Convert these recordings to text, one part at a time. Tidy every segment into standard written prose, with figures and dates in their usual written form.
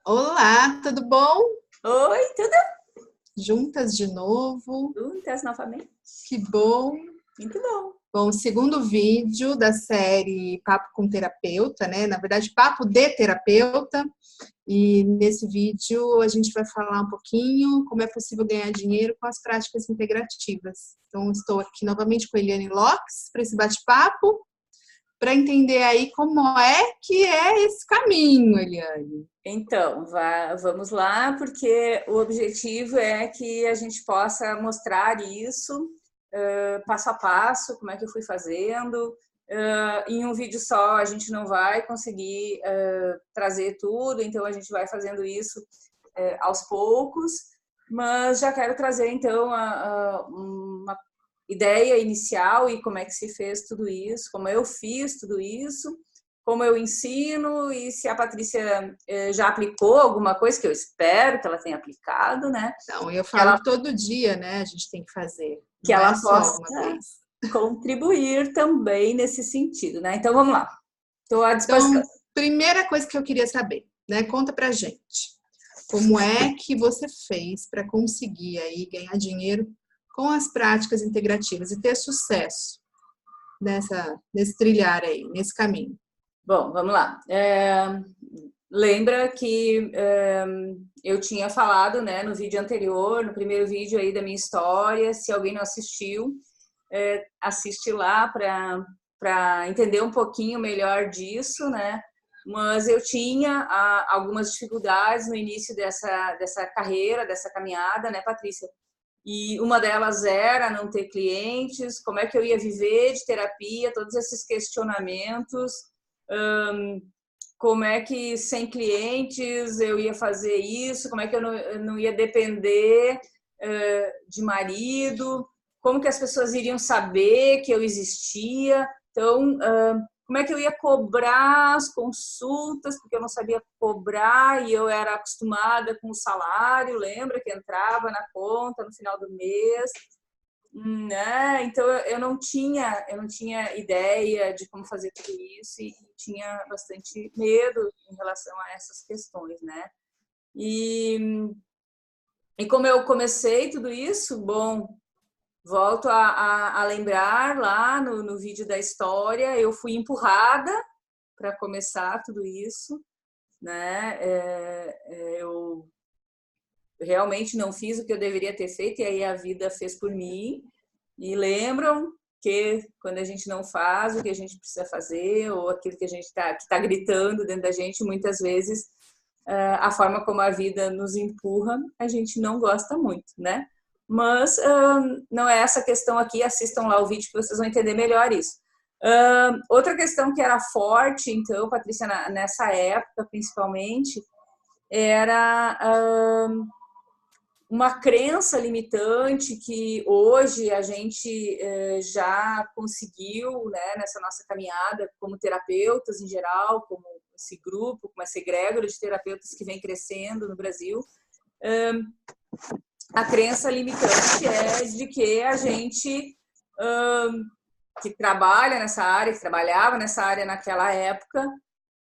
Olá, tudo bom? Oi, tudo Juntas de novo, juntas novamente? que bom. Muito bom. Bom, segundo vídeo da série Papo com Terapeuta, né? Na verdade, Papo de Terapeuta. E nesse vídeo a gente vai falar um pouquinho como é possível ganhar dinheiro com as práticas integrativas. Então, estou aqui novamente com a Eliane Locks para esse bate-papo, para entender aí como é que é esse caminho, Eliane. Então, vamos lá, porque o objetivo é que a gente possa mostrar isso passo a passo, como é que eu fui fazendo. Em um vídeo só a gente não vai conseguir trazer tudo, então a gente vai fazendo isso aos poucos, mas já quero trazer então uma ideia inicial e como é que se fez tudo isso, como eu fiz tudo isso, como eu ensino e se a Patrícia já aplicou alguma coisa, que eu espero que ela tenha aplicado, né? Então, eu Que falo ela, que todo dia, né, a gente tem que fazer, que não é ela só possa uma vez. contribuir também nesse sentido, né? Então vamos lá, estou à disposição. Então, primeira coisa que eu queria saber, né? Conta pra gente. Como é que você fez para conseguir aí ganhar dinheiro com as práticas integrativas e ter sucesso nesse trilhar aí, nesse caminho? Bom, vamos lá. Lembra que eu tinha falado, né, no vídeo anterior, no primeiro vídeo aí da minha história. Se alguém não assistiu, assiste lá para entender um pouquinho melhor disso, né? Mas eu tinha algumas dificuldades no início dessa carreira, dessa caminhada, né, Patrícia? E uma delas era não ter clientes, como é que eu ia viver de terapia, todos esses questionamentos. Como é que sem clientes eu ia fazer isso, como é que eu não ia depender de marido, como que as pessoas iriam saber que eu existia. Então, como é que eu ia cobrar as consultas, porque eu não sabia cobrar e eu era acostumada com o salário, lembra que entrava na conta no final do mês, né? Então eu não tinha ideia de como fazer tudo isso e tinha bastante medo em relação a essas questões, né? E, e como eu comecei tudo isso, bom, volto a lembrar lá no vídeo da história, eu fui empurrada para começar tudo isso, né? Eu realmente não fiz o que eu deveria ter feito e aí a vida fez por mim. E lembram que quando a gente não faz o que a gente precisa fazer ou aquilo que a gente está gritando dentro da gente, muitas vezes a forma como a vida nos empurra, a gente não gosta muito, né? Mas não é essa questão aqui, assistam lá o vídeo que vocês vão entender melhor isso. Outra questão que era forte, então, Patrícia, nessa época principalmente, era uma crença limitante que hoje a gente já conseguiu, né, nessa nossa caminhada como terapeutas em geral, como esse grupo, como essa egrégora de terapeutas que vem crescendo no Brasil. A crença limitante é de que a gente que trabalha nessa área, que trabalhava nessa área naquela época,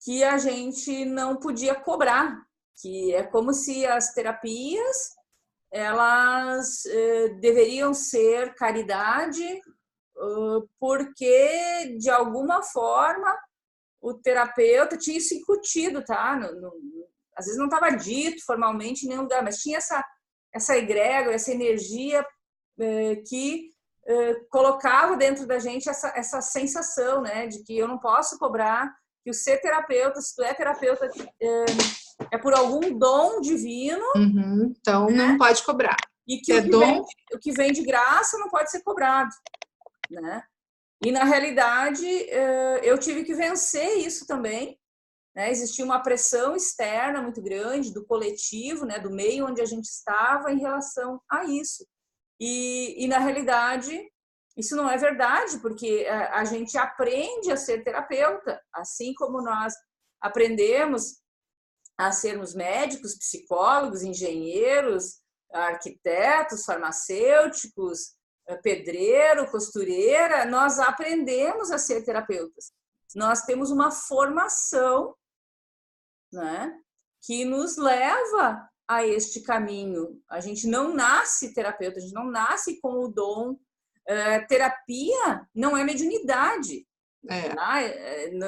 que a gente não podia cobrar, que é como se as terapias elas deveriam ser caridade, porque de alguma forma o terapeuta tinha isso incutido, tá? Às vezes não estava dito formalmente em nenhum lugar, mas tinha essa egrégora, essa energia que colocava dentro da gente essa sensação, né, de que eu não posso cobrar, que o ser terapeuta, se tu é terapeuta, é por algum dom divino. Uhum, então, não pode cobrar. E que Se é dom, o que vem de graça não pode ser cobrado, né? E na realidade eu tive que vencer isso também, né? Existia uma pressão externa muito grande do coletivo, né? Do meio onde a gente estava em relação a isso. E na realidade isso não é verdade, porque a gente aprende a ser terapeuta, assim como nós aprendemos a sermos médicos, psicólogos, engenheiros, arquitetos, farmacêuticos, pedreiro, costureira, nós aprendemos a ser terapeutas. Nós temos uma formação, né? que nos leva a este caminho. A gente não nasce terapeuta, a gente não nasce com o dom. Terapia não é mediunidade. Tá? Não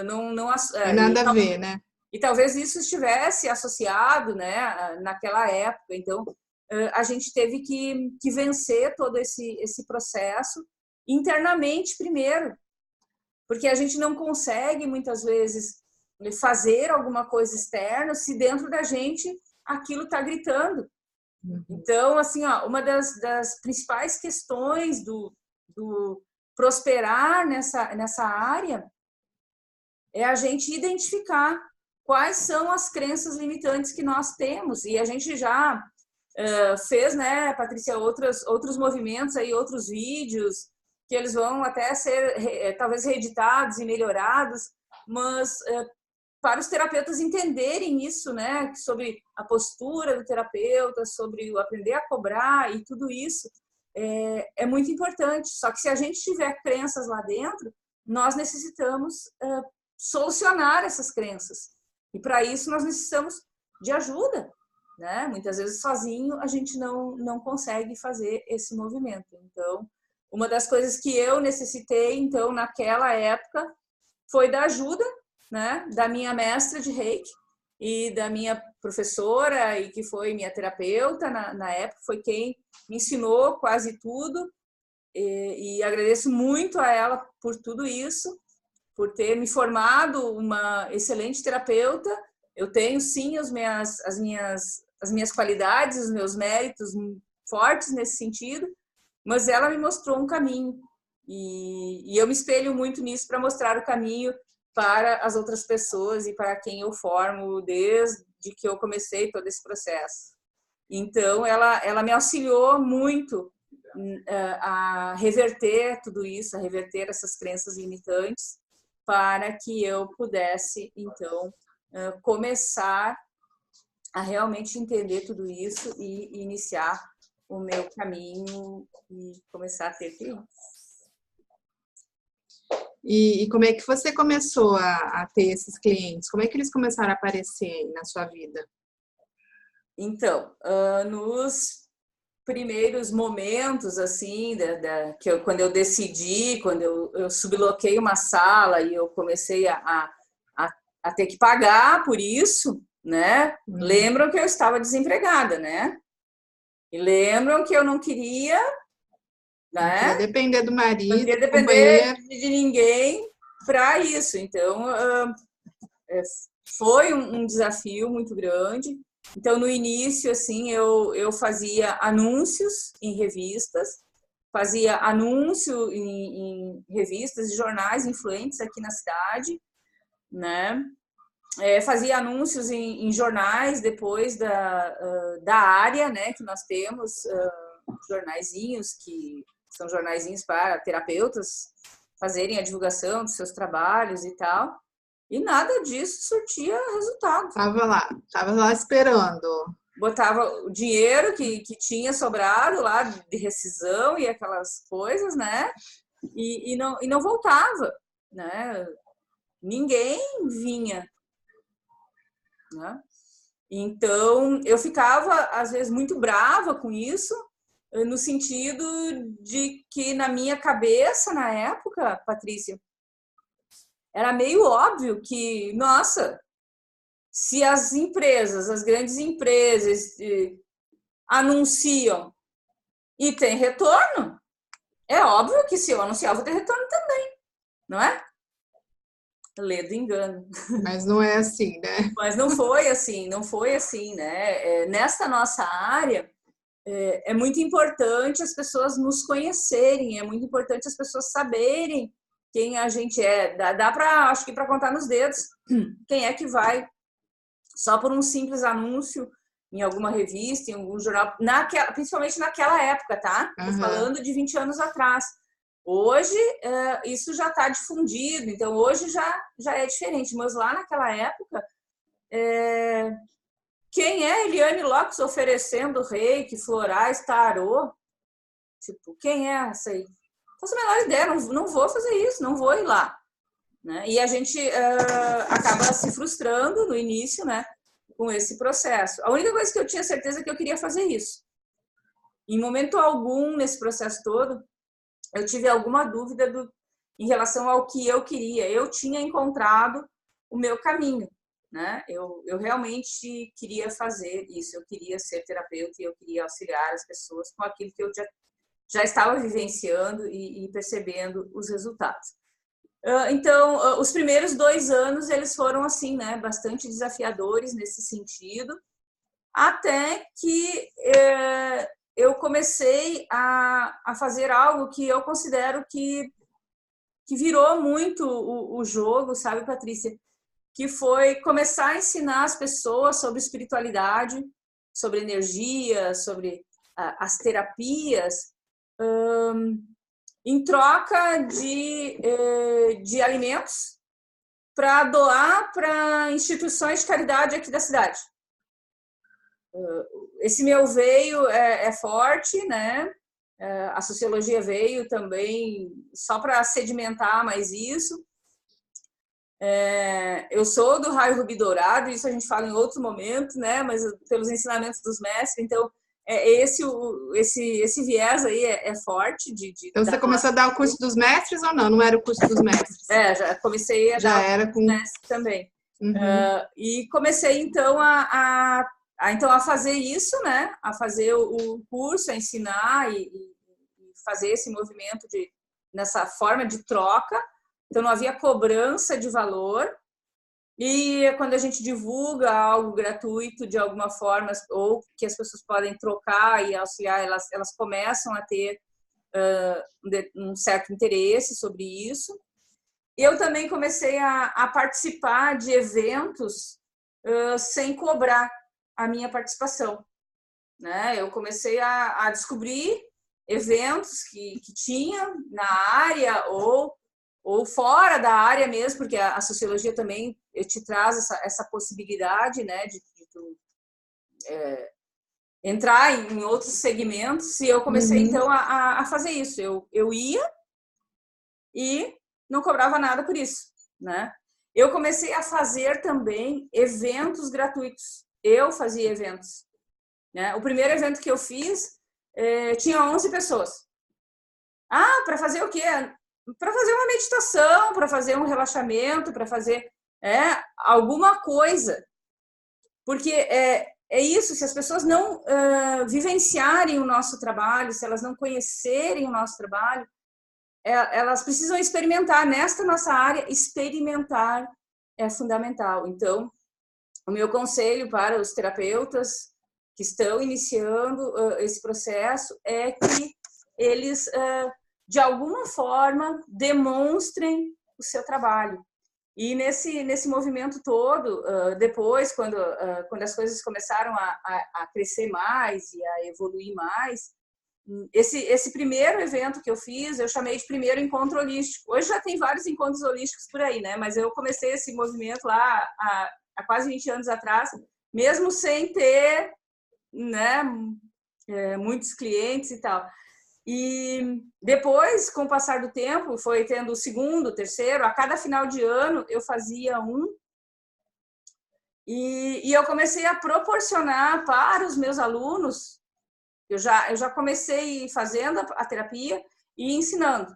tem nada a ver, né? E talvez isso estivesse associado, né, naquela época. Então, a gente teve que vencer todo esse processo internamente primeiro, porque a gente não consegue, muitas vezes, fazer alguma coisa externa se dentro da gente aquilo está gritando. Então, assim, ó, uma das principais questões do prosperar nessa área é a gente identificar quais são as crenças limitantes que nós temos. E a gente já fez, né, Patrícia, outros movimentos, aí, outros vídeos, que eles vão até ser talvez reeditados e melhorados, mas para os terapeutas entenderem isso, né, sobre a postura do terapeuta, sobre o aprender a cobrar e tudo isso, é muito importante. Só que se a gente tiver crenças lá dentro, nós necessitamos solucionar essas crenças. E para isso nós necessitamos de ajuda, né? Muitas vezes sozinho a gente não consegue fazer esse movimento. Então, uma das coisas que eu necessitei, então, naquela época, foi da ajuda, né, da minha mestra de Reiki e da minha professora, e que foi minha terapeuta na época, foi quem me ensinou quase tudo, e agradeço muito a ela por tudo isso, por ter me formado uma excelente terapeuta. Eu tenho, sim, as minhas qualidades, os meus méritos fortes nesse sentido, mas ela me mostrou um caminho, e eu me espelho muito nisso para mostrar o caminho para as outras pessoas e para quem eu formo desde que eu comecei todo esse processo. Então, ela me auxiliou muito a reverter tudo isso, a reverter essas crenças limitantes, para que eu pudesse, então, começar a realmente entender tudo isso e iniciar o meu caminho e começar a ter clientes. E como é que você começou a ter esses clientes? Como é que eles começaram a aparecer na sua vida? Então, nos primeiros momentos, assim, quando eu decidi, quando eu subloquei uma sala e eu comecei a ter que pagar por isso, né? Lembram que eu estava desempregada, né? E lembram que eu não queria, né? Não queria depender do marido, não queria depender de ninguém para isso. Então, foi um desafio muito grande. Então, no início, assim, eu fazia anúncios em revistas, fazia anúncio em revistas e jornais influentes aqui na cidade, né? Fazia anúncios em jornais depois da área, né? Que nós temos jornaizinhos que são jornaizinhos para terapeutas fazerem a divulgação dos seus trabalhos e tal. E nada disso surtia resultado. Tava lá esperando. Botava o dinheiro que tinha sobrado lá de rescisão e aquelas coisas, né? E não voltava, né? Ninguém vinha, né? Então, eu ficava, às vezes, muito brava com isso, no sentido de que, na minha cabeça, na época, Patrícia, era meio óbvio que, nossa, se as grandes empresas anunciam e tem retorno, é óbvio que se eu anunciar, vou ter retorno também, não é? Lê do engano. Mas não é assim, né? Mas não foi assim, né? Nesta nossa área, é muito importante as pessoas nos conhecerem, é muito importante as pessoas saberem quem a gente é. Dá para, acho que para contar nos dedos, quem é que vai só por um simples anúncio em alguma revista, em algum jornal, principalmente naquela época, tá? Tô falando de 20 anos atrás. Hoje, isso já está difundido, então hoje já é diferente, mas lá naquela época, quem é Eliane Lopes oferecendo reiki, florais, tarô? Tipo, quem é essa aí? Não faço a menor ideia, não vou fazer isso, não vou ir lá. Né? E a gente acaba se frustrando no início, né? com esse processo. A única coisa que eu tinha certeza é que eu queria fazer isso. Em momento algum, nesse processo todo, eu tive alguma dúvida em relação ao que eu queria. Eu tinha encontrado o meu caminho, né? Eu realmente queria fazer isso. Eu queria ser terapeuta e eu queria auxiliar as pessoas com aquilo que eu já estava vivenciando e percebendo os resultados. Então, os primeiros 2 anos, eles foram assim, né? Bastante desafiadores nesse sentido, até que eu comecei a fazer algo que eu considero que virou muito o jogo, sabe, Patrícia? Que foi começar a ensinar as pessoas sobre espiritualidade, sobre energia, sobre as terapias, em troca de alimentos para doar para instituições de caridade aqui da cidade. Esse meu veio é forte, né? A sociologia veio também só para sedimentar mais isso. Eu sou do raio rubi dourado, isso a gente fala em outro momento, né? Mas pelos ensinamentos dos mestres, então esse viés aí é forte. Então você começou a dar o curso dos mestres ou não? Não era o curso dos mestres? Já comecei a dar era com mestres também. E comecei então a fazer isso, né? A fazer o curso, a ensinar e fazer esse movimento nessa forma de troca. Então, não havia cobrança de valor. E quando a gente divulga algo gratuito de alguma forma, ou que as pessoas podem trocar e auxiliar, elas começam a ter um certo interesse sobre isso. Eu também comecei a participar de eventos sem cobrar a minha participação, né? Eu comecei a descobrir eventos que tinha na área ou fora da área mesmo, porque a sociologia também te traz essa possibilidade, né, de entrar em outros segmentos. E eu comecei então a fazer isso. Eu ia e não cobrava nada por isso, né? Eu comecei a fazer também eventos gratuitos. Eu fazia eventos, né? O primeiro evento que eu fiz tinha 11 pessoas. Para fazer o quê? Para fazer uma meditação, para fazer um relaxamento, para fazer alguma coisa. Porque é isso, se as pessoas não vivenciarem o nosso trabalho, se elas não conhecerem o nosso trabalho, elas precisam experimentar. Nesta nossa área, experimentar é fundamental. Então, o meu conselho para os terapeutas que estão iniciando esse processo é que eles, de alguma forma, demonstrem o seu trabalho. E nesse movimento todo, depois, quando as coisas começaram a crescer mais e a evoluir mais, esse primeiro evento que eu fiz, eu chamei de primeiro encontro holístico. Hoje já tem vários encontros holísticos por aí, né? Mas eu comecei esse movimento lá há quase 20 anos atrás, mesmo sem ter, né, muitos clientes e tal. E depois, com o passar do tempo, foi tendo o segundo, o terceiro, a cada final de ano eu fazia um. E eu comecei a proporcionar para os meus alunos. Eu já comecei fazendo a terapia e ensinando.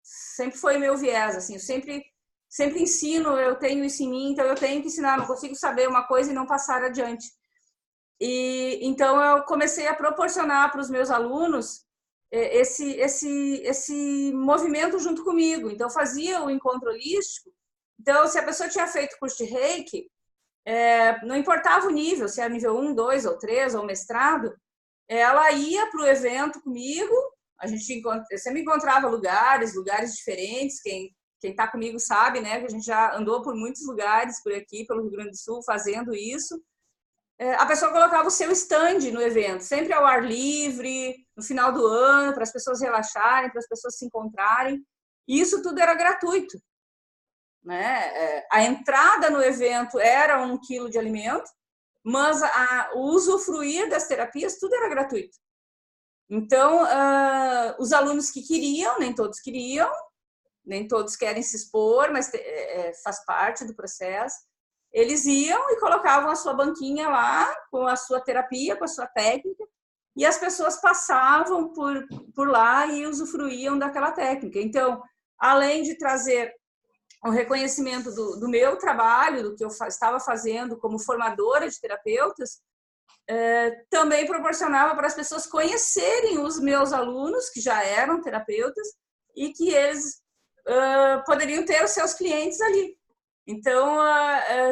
Sempre foi meu viés, assim, eu sempre ensino, eu tenho isso em mim, então eu tenho que ensinar, não consigo saber uma coisa e não passar adiante. E então eu comecei a proporcionar para os meus alunos esse movimento junto comigo. Então eu fazia o encontro holístico. Então, se a pessoa tinha feito curso de Reiki, não importava o nível, se era nível 1, 2 ou 3 ou mestrado, ela ia para o evento comigo. Eu sempre encontrava lugares diferentes. Quem está comigo sabe, né, que a gente já andou por muitos lugares por aqui, pelo Rio Grande do Sul, fazendo isso. A pessoa colocava o seu stand no evento, sempre ao ar livre, no final do ano, para as pessoas relaxarem, para as pessoas se encontrarem. E isso tudo era gratuito, né? A entrada no evento era 1 quilo de alimento, mas o usufruir das terapias, tudo era gratuito. Então, os alunos que queriam, nem todos queriam, nem todos querem se expor, mas faz parte do processo. eles iam e colocavam a sua banquinha lá, com a sua terapia, com a sua técnica, e as pessoas passavam por lá e usufruíam daquela técnica. Então, além de trazer o reconhecimento do meu trabalho, do que eu estava fazendo como formadora de terapeutas, também proporcionava para as pessoas conhecerem os meus alunos, que já eram terapeutas, e que eles poderiam ter os seus clientes ali. Então,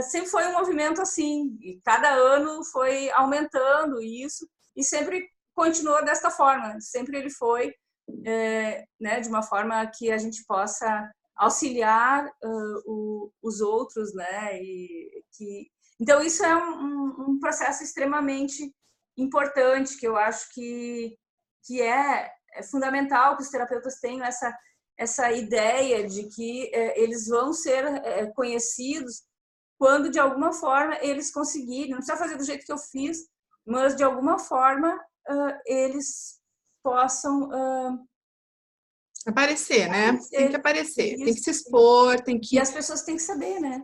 sempre foi um movimento assim, e cada ano foi aumentando isso, e sempre continuou desta forma, sempre ele foi né, de uma forma que a gente possa auxiliar os outros, né? Então, isso é um processo extremamente importante, que eu acho que é fundamental que os terapeutas tenham essa ideia de que eles vão ser conhecidos quando, de alguma forma, eles conseguirem, não precisa fazer do jeito que eu fiz, mas, de alguma forma, eles possam aparecer, né? Tem que aparecer, isso. Tem que se expor, tem que... E as pessoas têm que saber, né?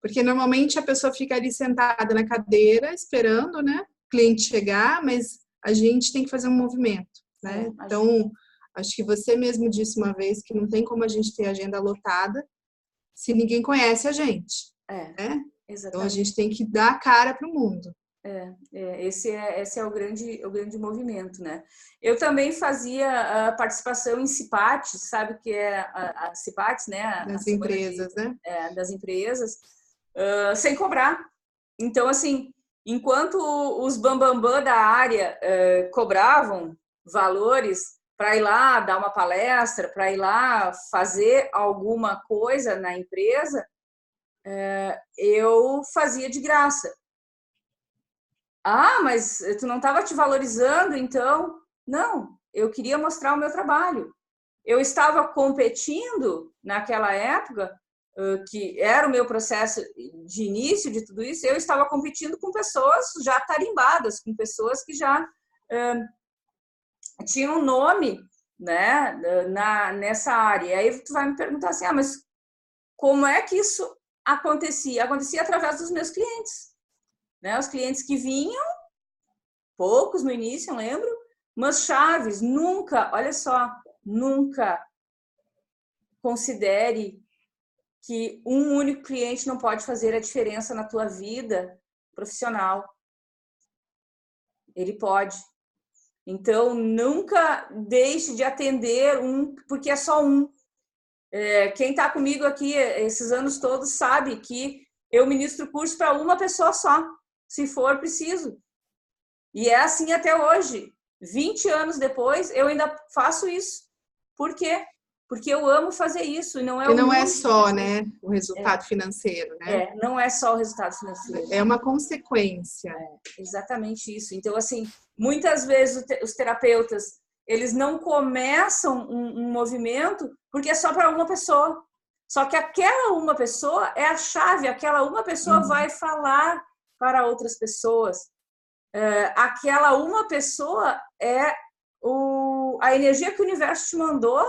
Porque normalmente a pessoa fica ali sentada na cadeira, esperando, né? O cliente chegar, mas a gente tem que fazer um movimento, né? Então, acho que você mesmo disse uma vez que não tem como a gente ter agenda lotada se ninguém conhece a gente, né? Exatamente. Então, a gente tem que dar a cara para o mundo. Esse é o grande movimento, né? Eu também fazia a participação em CIPAT, sabe o que é a CIPAT, né? Das empresas, né? Das empresas, sem cobrar. Então, assim, enquanto os bambambam da área cobravam valores para ir lá dar uma palestra, para ir lá fazer alguma coisa na empresa, eu fazia de graça. Ah, mas tu não estava te valorizando, então? Não, eu queria mostrar o meu trabalho. Eu estava competindo naquela época, que era o meu processo de início de tudo isso, eu estava competindo com pessoas já tarimbadas, com pessoas que já tinham nome, né, nessa área. E aí tu vai me perguntar assim, mas como é que isso acontecia? Acontecia através dos meus clientes. Né? Os clientes que vinham, poucos no início, eu lembro, mas chaves, nunca, olha só, nunca considere que um único cliente não pode fazer a diferença na tua vida profissional. Ele pode. Então, nunca deixe de atender porque é só um. Quem está comigo aqui esses anos todos sabe que eu ministro curso para uma pessoa só, se for preciso. E é assim até hoje. 20 anos depois, eu ainda faço isso. Por quê? Porque eu amo fazer isso. E não é só, né, o resultado financeiro, né? Não é só o resultado financeiro. É uma consequência. Exatamente isso. Então, assim, muitas vezes os terapeutas, eles não começam um movimento porque é só para uma pessoa. Só que aquela uma pessoa é a chave. Aquela uma pessoa vai falar para outras pessoas. Aquela uma pessoa é a energia que o universo te mandou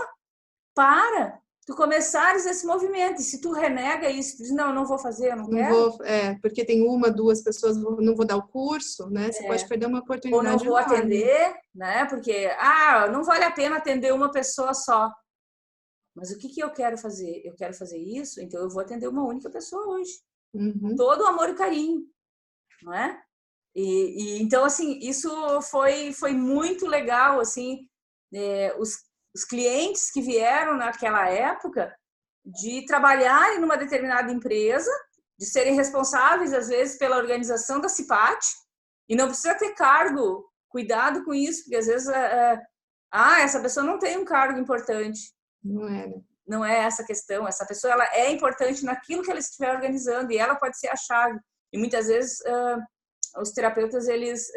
para tu começares esse movimento. E se tu renega isso, tu diz, não vou fazer, eu não quero. Porque tem uma, duas pessoas, não vou dar o curso, né? Você pode perder uma oportunidade. Ou não vou atender, né? Porque, não vale a pena atender uma pessoa só. Mas o que eu quero fazer? Eu quero fazer isso, então eu vou atender uma única pessoa hoje. Todo amor e carinho, não é? E então, assim, isso foi muito legal, assim, os clientes que vieram naquela época de trabalharem numa determinada empresa, de serem responsáveis, às vezes, pela organização da CIPAT, e não precisa ter cargo, cuidado com isso, porque às vezes, essa pessoa não tem um cargo importante. Não é essa questão, essa pessoa ela é importante naquilo que ela estiver organizando, e ela pode ser a chave. E muitas vezes os terapeutas eles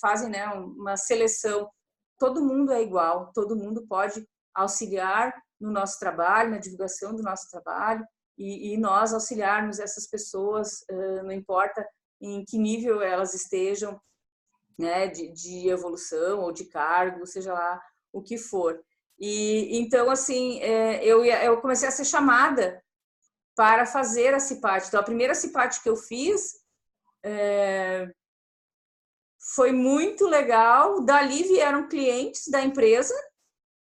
fazem, né, uma seleção. Todo mundo é igual, todo mundo pode auxiliar no nosso trabalho, na divulgação do nosso trabalho, e nós auxiliarmos essas pessoas, não importa em que nível elas estejam, né, de evolução ou de cargo, seja lá o que for. E então, assim, eu comecei a ser chamada para fazer a CIPAT. Então, a primeira CIPAT que eu fiz foi muito legal. Dali vieram clientes da empresa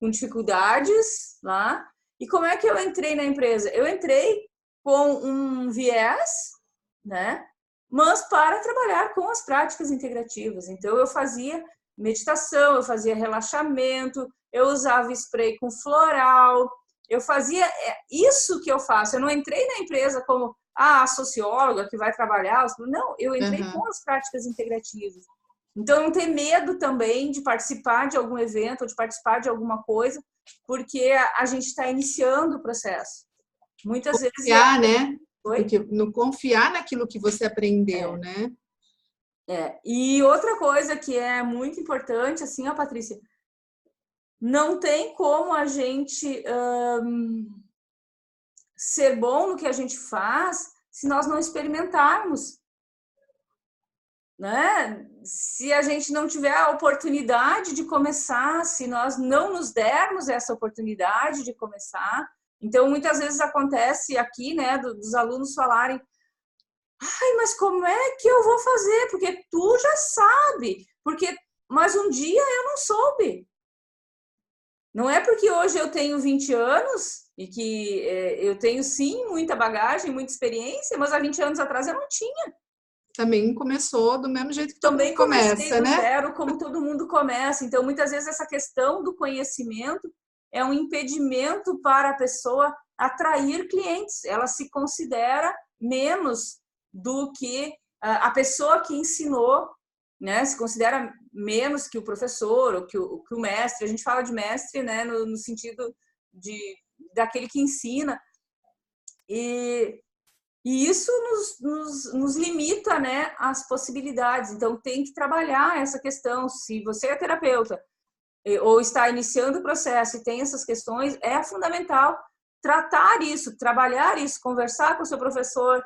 com dificuldades lá. E como é que eu entrei na empresa? Eu entrei com um viés, né? Mas para trabalhar com as práticas integrativas. Então, eu fazia meditação, eu fazia relaxamento, eu usava spray com floral, eu fazia isso que eu faço. Eu não entrei na empresa como a socióloga que vai trabalhar. Não, eu entrei com as práticas integrativas. Então, não ter medo também de participar de algum evento ou de participar de alguma coisa, porque a gente está iniciando o processo. Muitas vezes... Confiar, né? Porque não confiar naquilo que você aprendeu, né? E outra coisa que é muito importante, assim, ó, Patrícia, não tem como a gente ser bom no que a gente faz se nós não experimentarmos, né? Se a gente não tiver a oportunidade de começar, se nós não nos dermos essa oportunidade de começar. Então, muitas vezes acontece aqui, né, dos alunos falarem: ai, mas como é que eu vou fazer? Porque tu já sabe. Mas um dia eu não soube. Não é porque hoje eu tenho 20 anos e que eu tenho, sim, muita bagagem, muita experiência, mas há 20 anos atrás eu não tinha. Também começou do mesmo jeito que todo mundo começa, né? Zero, como todo mundo começa. Então, muitas vezes, essa questão do conhecimento é um impedimento para a pessoa atrair clientes. Ela se considera menos do que a pessoa que ensinou, né? Se considera menos que o professor ou que o mestre. A gente fala de mestre, né? No sentido daquele que ensina. E isso nos limita, né, as possibilidades. Então, tem que trabalhar essa questão. Se você é terapeuta ou está iniciando o processo e tem essas questões, é fundamental tratar isso, trabalhar isso, conversar com o seu professor,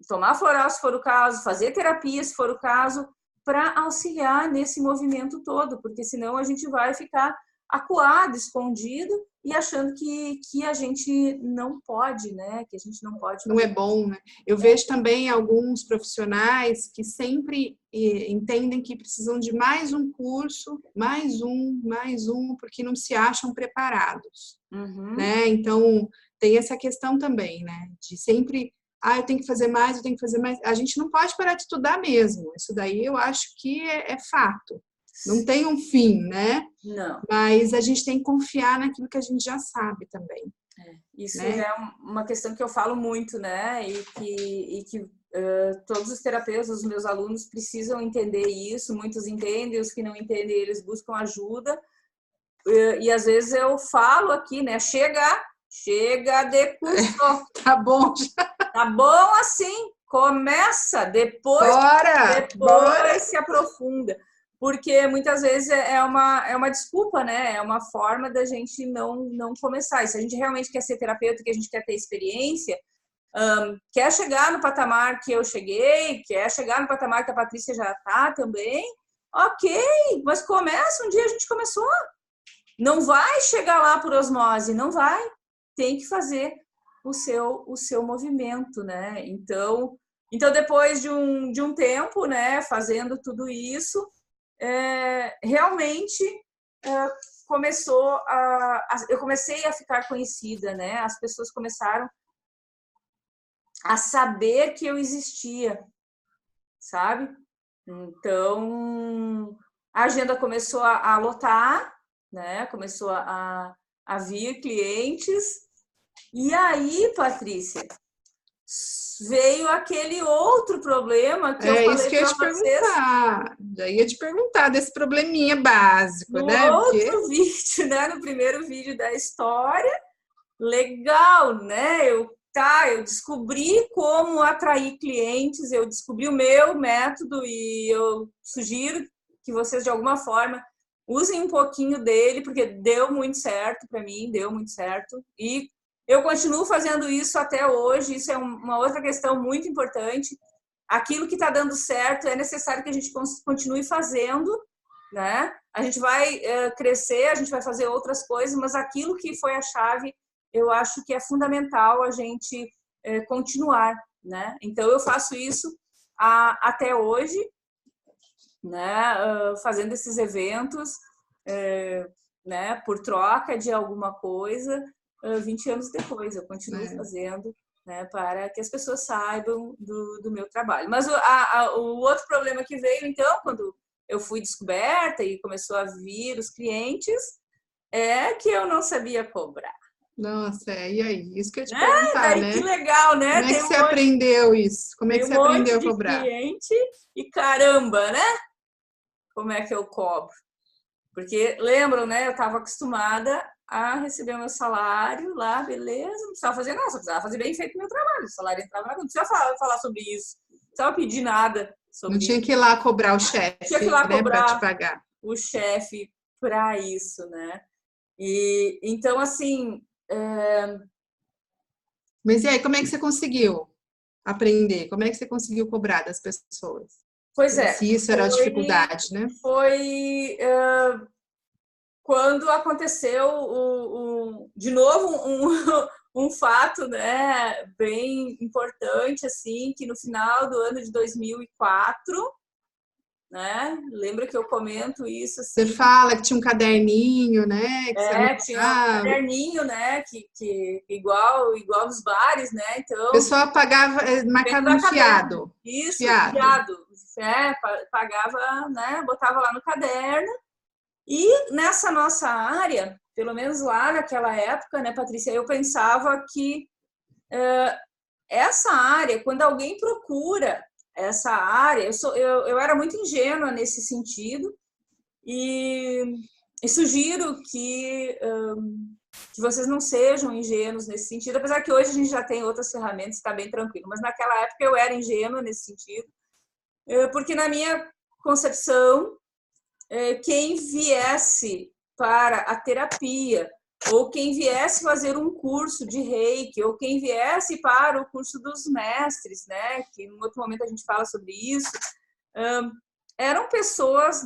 tomar floral se for o caso, fazer terapia se for o caso, para auxiliar nesse movimento todo, porque senão a gente vai ficar acuado, escondido e achando que a gente não pode, né? Que a gente não pode. Não é bom, né? Eu vejo também alguns profissionais que sempre entendem que precisam de mais um curso, mais um, porque não se acham preparados, né? Então, tem essa questão também, né? De sempre, eu tenho que fazer mais, eu tenho que fazer mais. A gente não pode parar de estudar mesmo. Isso daí eu acho que é fato. Não tem um fim, né? Não. Mas a gente tem que confiar naquilo que a gente já sabe também. Isso, né? É uma questão que eu falo muito, né? E que todos os terapeutas, os meus alunos, precisam entender isso. Muitos entendem, os que não entendem, eles buscam ajuda. E às vezes eu falo aqui, né? Chega de curso. Tá bom. Tá bom assim. Começa, depois Bora. se aprofunda. Porque muitas vezes é uma desculpa, né? É uma forma da gente não começar. E se a gente realmente quer ser terapeuta, que a gente quer ter experiência, quer chegar no patamar que eu cheguei, quer chegar no patamar que a Patrícia já está também, ok, mas começa, um dia a gente começou. Não vai chegar lá por osmose, não vai. Tem que fazer o seu movimento, né? Então depois de um tempo, né, fazendo tudo isso, realmente eu comecei a ficar conhecida, né? As pessoas começaram a saber que eu existia, sabe? Então, a agenda começou a lotar, né? Começou a vir clientes. E aí, Patrícia, veio aquele outro problema que eu falei isso que eu ia te perguntar. Já ia te perguntar desse probleminha básico, no né? outro vídeo, né? No primeiro vídeo da história. Legal, né? Eu descobri como atrair clientes, eu descobri o meu método e eu sugiro que vocês, de alguma forma, usem um pouquinho dele, porque deu muito certo para mim, deu muito certo. E eu continuo fazendo isso até hoje, isso é uma outra questão muito importante. Aquilo que está dando certo é necessário que a gente continue fazendo, né? A gente vai crescer, a gente vai fazer outras coisas, mas aquilo que foi a chave eu acho que é fundamental a gente continuar, né? Então, eu faço isso até hoje, né? Fazendo esses eventos, né? Por troca de alguma coisa, 20 anos depois, eu continuo fazendo, né? Para que as pessoas saibam do meu trabalho. Mas o outro problema que veio, então, quando eu fui descoberta e começou a vir os clientes, é que eu não sabia cobrar. Nossa, e aí? Isso que eu ia te perguntar, Daí né? que legal, né? Como é que você aprendeu isso? Como é que Tem um você aprendeu monte a de cobrar? cliente e caramba, né? Como é que eu cobro? Porque lembram, né? Eu estava acostumada a receber o meu salário lá, beleza, não precisava fazer nada, só precisava fazer bem feito o meu trabalho. O salário entrava lá, não precisava falar sobre isso, não precisava pedir nada Não sobre tinha isso. que ir lá cobrar o Tinha que ir chefe, lá né, para te cobrar pagar. o chefe para isso, né? E então, assim, Mas e aí, como é que você conseguiu aprender? Como é que você conseguiu cobrar das pessoas? pois é, Se isso era a dificuldade, né? foi quando aconteceu de novo um fato, né, bem importante, assim, que no final do ano de 2004, né, lembra que eu comento isso, Você assim, fala que tinha um caderninho, né? Que você tinha um anotava. caderninho, né, que igual nos bares, né, O então, pessoal pagava, dentro marcava da no caderno, fiado. isso, Fiado. fiado, pagava, né, botava lá no caderno. E nessa nossa área, pelo menos lá naquela época, né, Patrícia, eu pensava que essa área, quando alguém procura essa área, eu era muito ingênua nesse sentido e sugiro que vocês não sejam ingênuos nesse sentido, apesar que hoje a gente já tem outras ferramentas, está bem tranquilo, mas naquela época eu era ingênua nesse sentido, porque na minha concepção, quem viesse para a terapia, ou quem viesse fazer um curso de Reiki, ou quem viesse para o curso dos mestres, né, que em outro momento a gente fala sobre isso, eram pessoas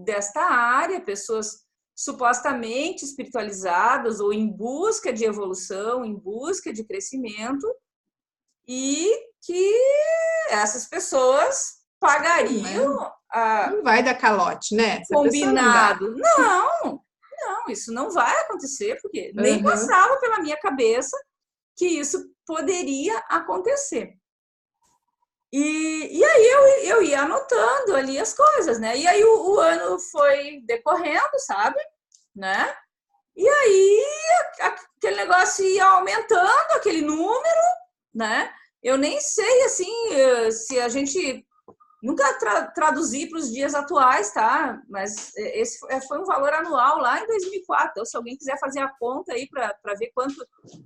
desta área, pessoas supostamente espiritualizadas ou em busca de evolução, em busca de crescimento, e que essas pessoas pagariam Não vai dar calote, né? Essa pessoa não dá. combinado. Não, isso não vai acontecer, porque nem Uhum. passava pela minha cabeça que isso poderia acontecer. E aí eu ia anotando ali as coisas, né? E aí o ano foi decorrendo, sabe? Né? E aí aquele negócio ia aumentando, aquele número, né? Eu nem sei, assim, se a gente nunca traduzi para os dias atuais, tá? Mas esse foi um valor anual lá em 2004. Então, se alguém quiser fazer a conta aí para ver quanto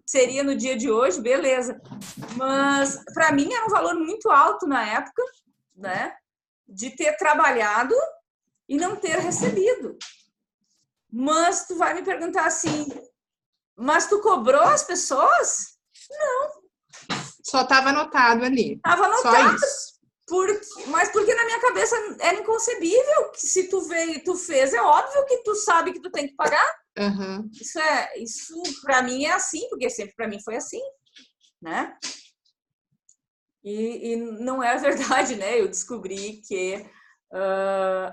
seria no dia de hoje, beleza. Mas para mim era um valor muito alto na época, né? De ter trabalhado e não ter recebido. Mas tu vai me perguntar assim, mas tu cobrou as pessoas? Só estava anotado ali. Estava Só anotado. isso. Mas porque na minha cabeça era inconcebível que se tu veio e tu fez, é óbvio que tu sabe que tu tem que pagar. Uhum. Isso para mim é assim, porque sempre para mim foi assim, né? E não é verdade, né? Eu descobri que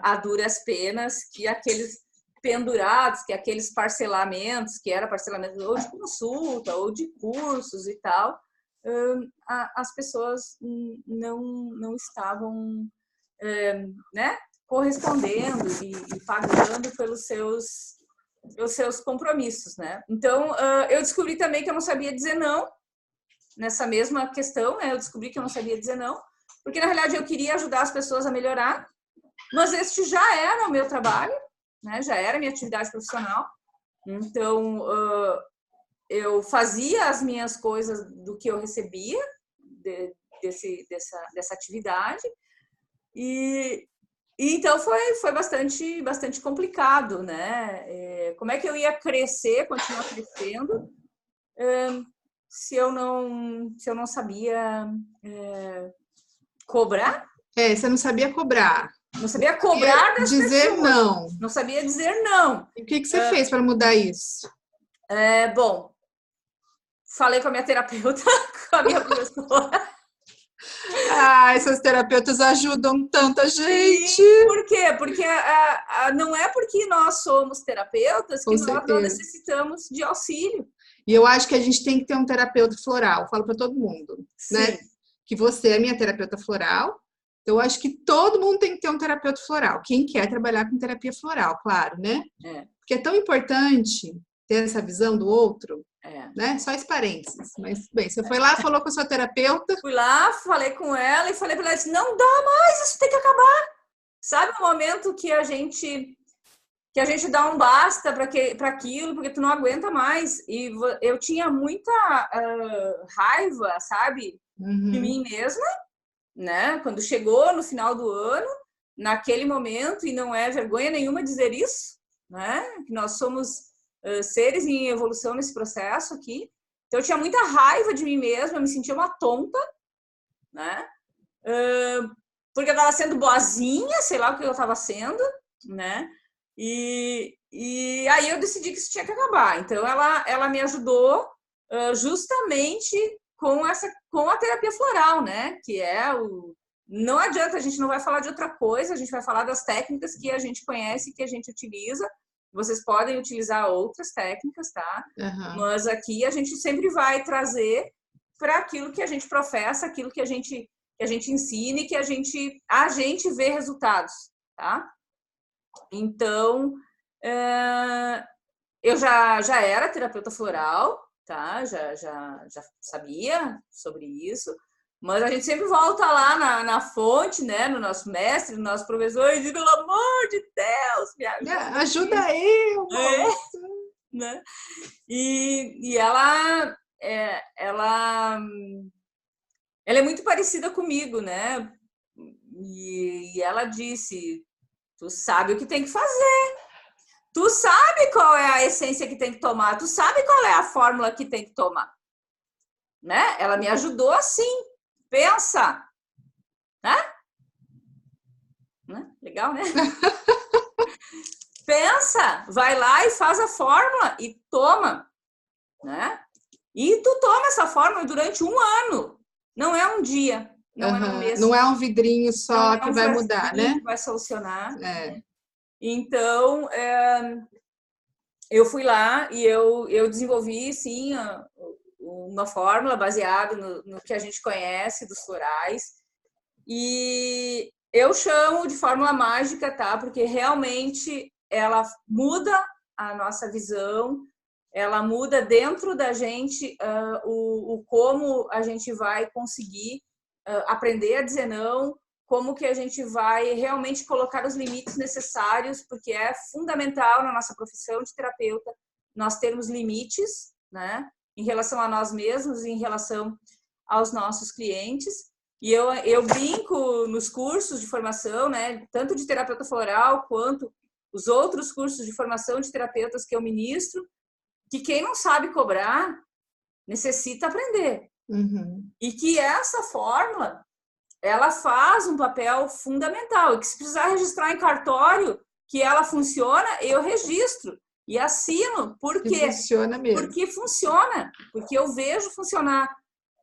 a duras penas que aqueles pendurados, que aqueles parcelamentos, que era parcelamento ou de consulta ou de cursos e tal, as pessoas não estavam, né, correspondendo e pagando pelos seus compromissos, né? Então, eu descobri também que eu não sabia dizer não nessa mesma questão, né? Eu descobri que eu não sabia dizer não, porque na realidade eu queria ajudar as pessoas a melhorar, mas este já era o meu trabalho, né? Já era a minha atividade profissional. Então, eu fazia as minhas coisas do que eu recebia dessa atividade e então foi bastante complicado, né? Como é que eu ia crescer, continuar crescendo, se eu não sabia cobrar? Você não sabia cobrar. Não sabia Sabia cobrar das dizer pessoas. não. Não sabia dizer não. E o que você fez para mudar isso? Bom, falei com a minha terapeuta, com a minha professora. Essas terapeutas ajudam tanta gente. Sim, por quê? Porque não é porque nós somos terapeutas que nós não necessitamos de auxílio. E eu acho que a gente tem que ter um terapeuta floral, falo para todo mundo, Sim. Né? Que você é minha terapeuta floral, então eu acho que todo mundo tem que ter um terapeuta floral. Quem quer trabalhar com terapia floral, claro, né? Porque é tão importante ter essa visão do outro, né? Só esse parênteses. Mas, bem, você foi lá, falou com a sua terapeuta. Fui lá, falei com ela e falei para ela, disse, não dá mais, isso tem que acabar. Sabe o momento que a gente dá um basta para aquilo, porque tu não aguenta mais. E eu tinha muita raiva, sabe, de mim mesma, né? Quando chegou no final do ano, naquele momento, e não é vergonha nenhuma dizer isso, né? Que nós somos seres em evolução nesse processo aqui. Então, eu tinha muita raiva de mim mesma, eu me sentia uma tonta, né? Porque eu estava sendo boazinha, sei lá o que eu estava sendo, né? E aí eu decidi que isso tinha que acabar. Então, ela me ajudou justamente com a terapia floral, né? Que é não adianta, a gente não vai falar de outra coisa, a gente vai falar das técnicas que a gente conhece, que a gente utiliza. Vocês podem utilizar outras técnicas, tá? Mas aqui a gente sempre vai trazer para aquilo que a gente professa, aquilo que a gente ensina e que a gente vê resultados, tá? Então, eu já era terapeuta floral, tá? Já sabia sobre isso, mas a gente sempre volta lá na fonte, né? No nosso mestre, no nosso professor, e diz, pelo amor de Deus, me ajuda. Ajuda eu! Né? E ela é muito parecida comigo, né? E ela disse, tu sabe o que tem que fazer. Tu sabe qual é a essência que tem que tomar. Tu sabe qual é a fórmula que tem que tomar. Né? Ela me ajudou assim. Pensa. Né? Legal, né? Pensa. Vai lá e faz a fórmula e toma. Né? E tu toma essa fórmula durante 1 ano. Não é um dia. Não é um mês. Não é um vidrinho só que vai mudar, né? Que vai solucionar. Né? Então, eu fui lá e eu desenvolvi, sim, uma fórmula baseada no que a gente conhece dos florais. E eu chamo de fórmula mágica, tá? Porque realmente ela muda a nossa visão, ela muda dentro da gente o como a gente vai conseguir aprender a dizer não, como que a gente vai realmente colocar os limites necessários, porque é fundamental na nossa profissão de terapeuta nós termos limites, né, em relação a nós mesmos e em relação aos nossos clientes. E eu brinco nos cursos de formação, né, tanto de terapeuta floral quanto os outros cursos de formação de terapeutas que eu ministro, que quem não sabe cobrar necessita aprender. E que essa fórmula ela faz um papel fundamental. E que se precisar registrar em cartório que ela funciona, eu registro e assino. Por quê? Funciona mesmo. Porque funciona. Porque eu vejo funcionar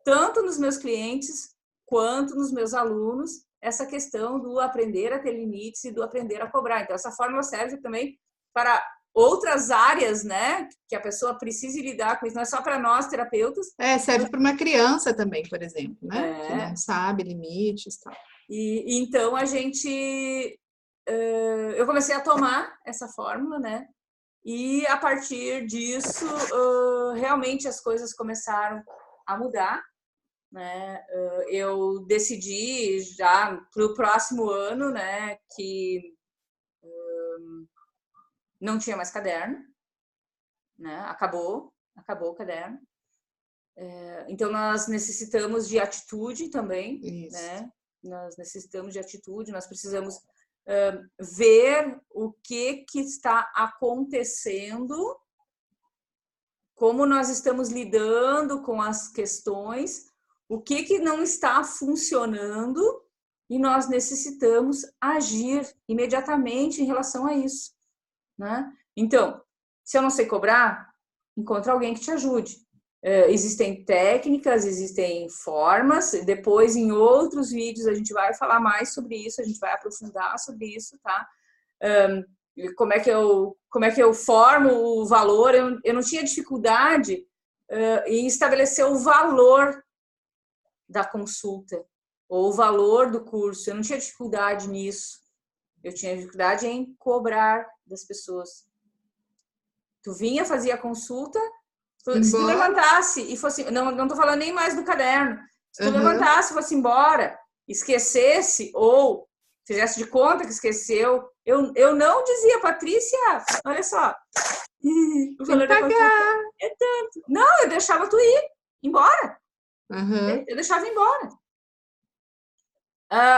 tanto nos meus clientes quanto nos meus alunos essa questão do aprender a ter limites e do aprender a cobrar. Então, essa fórmula serve também para outras áreas, né, que a pessoa precise lidar com isso, não é só para nós terapeutas. Serve para uma criança também, por exemplo, né, que não sabe limites, tal. E então eu comecei a tomar essa fórmula, né, e a partir disso realmente as coisas começaram a mudar, né. Eu decidi já para o próximo ano, né, que não tinha mais caderno, né? Acabou o caderno. Então, nós necessitamos de atitude também, né? Nós necessitamos de atitude, nós precisamos ver o que está acontecendo, como nós estamos lidando com as questões, o que não está funcionando, e nós necessitamos agir imediatamente em relação a isso. Né? Então, se eu não sei cobrar, encontra alguém que te ajude. Existem técnicas, existem formas. Depois, em outros vídeos, a gente vai falar mais sobre isso, a gente vai aprofundar sobre isso, tá? Como é que eu formo o valor. Eu não tinha dificuldade em estabelecer o valor da consulta ou o valor do curso. Eu não tinha dificuldade nisso. Eu tinha dificuldade em cobrar das pessoas. Tu vinha, fazia a consulta, se tu levantasse e fosse... Não tô falando nem mais do caderno. Se tu levantasse e fosse embora, esquecesse ou fizesse de conta que esqueceu, eu não dizia, Patrícia, olha só, o valor da consulta é tanto. Não, eu deixava tu ir embora. Eu deixava ir embora.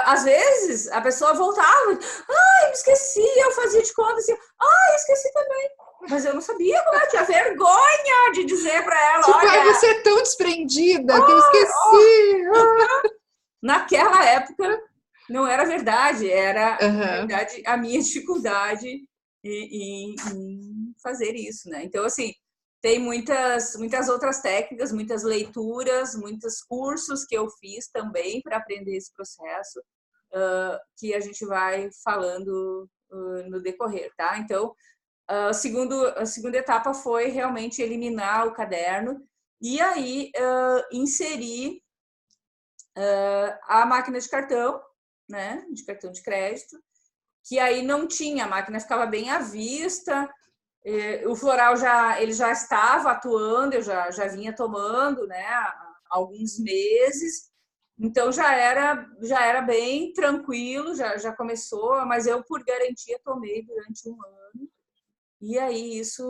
Às vezes, a pessoa voltava, ai, me esqueci, eu fazia de conta assim, ai, esqueci também. Mas eu não sabia como eu tinha vergonha de dizer para ela, tipo, olha... você é tão desprendida que eu esqueci. Naquela época, não era verdade, era verdade, a minha dificuldade em fazer isso, né? Então, assim, tem muitas outras técnicas, muitas leituras, muitos cursos que eu fiz também para aprender esse processo, que a gente vai falando no decorrer, tá? Então, a segunda etapa foi realmente eliminar o caderno e aí inserir a máquina de cartão, né? De cartão de crédito, que aí não tinha, a máquina ficava bem à vista. O floral ele já estava atuando, eu já vinha tomando, né, há alguns meses, então já era bem tranquilo, já começou, mas eu, por garantia, tomei durante um ano, e aí isso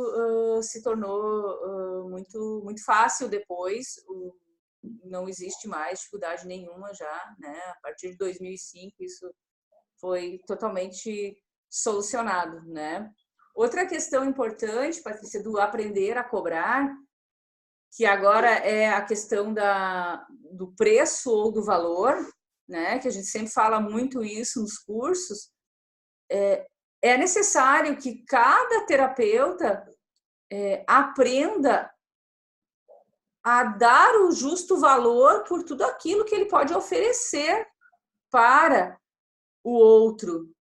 se tornou muito fácil depois, não existe mais dificuldade nenhuma já, né, a partir de 2005 isso foi totalmente solucionado, né. Outra questão importante, Patrícia, do aprender a cobrar, que agora é a questão do preço ou do valor, né? Que a gente sempre fala muito isso nos cursos. É necessário que cada terapeuta aprenda a dar o justo valor por tudo aquilo que ele pode oferecer para o outro,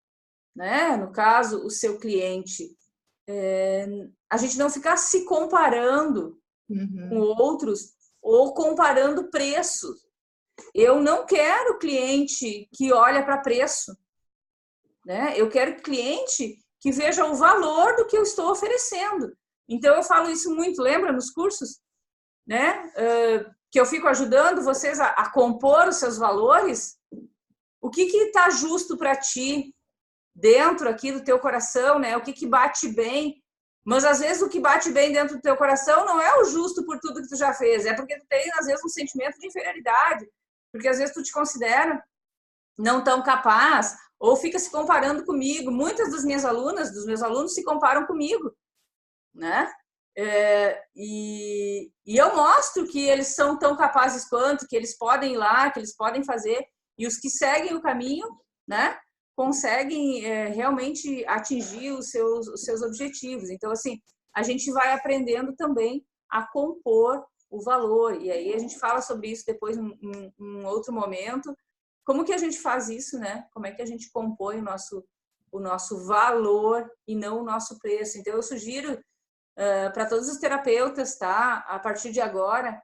né? No caso, o seu cliente. A gente não ficar se comparando com outros ou comparando preços. Eu não quero cliente que olha para preço, né? Eu quero cliente que veja o valor do que eu estou oferecendo. Então eu falo isso muito, lembra nos cursos, né? Que eu fico ajudando vocês a compor os seus valores. O que está justo para ti dentro aqui do teu coração, né? O que bate bem. Mas às vezes o que bate bem dentro do teu coração não é o justo por tudo que tu já fez, é porque tu tem às vezes um sentimento de inferioridade, porque às vezes tu te considera não tão capaz ou fica se comparando comigo. Muitas das minhas alunas, dos meus alunos se comparam comigo, né? E eu mostro que eles são tão capazes quanto, que eles podem ir lá, que eles podem fazer, e os que seguem o caminho, né, conseguem realmente atingir os seus objetivos. Então, assim, a gente vai aprendendo também a compor o valor, e aí a gente fala sobre isso depois em outro momento. Como que a gente faz isso, né? Como é que a gente compõe o nosso valor e não o nosso preço? Então, eu sugiro para todos os terapeutas, tá? A partir de agora,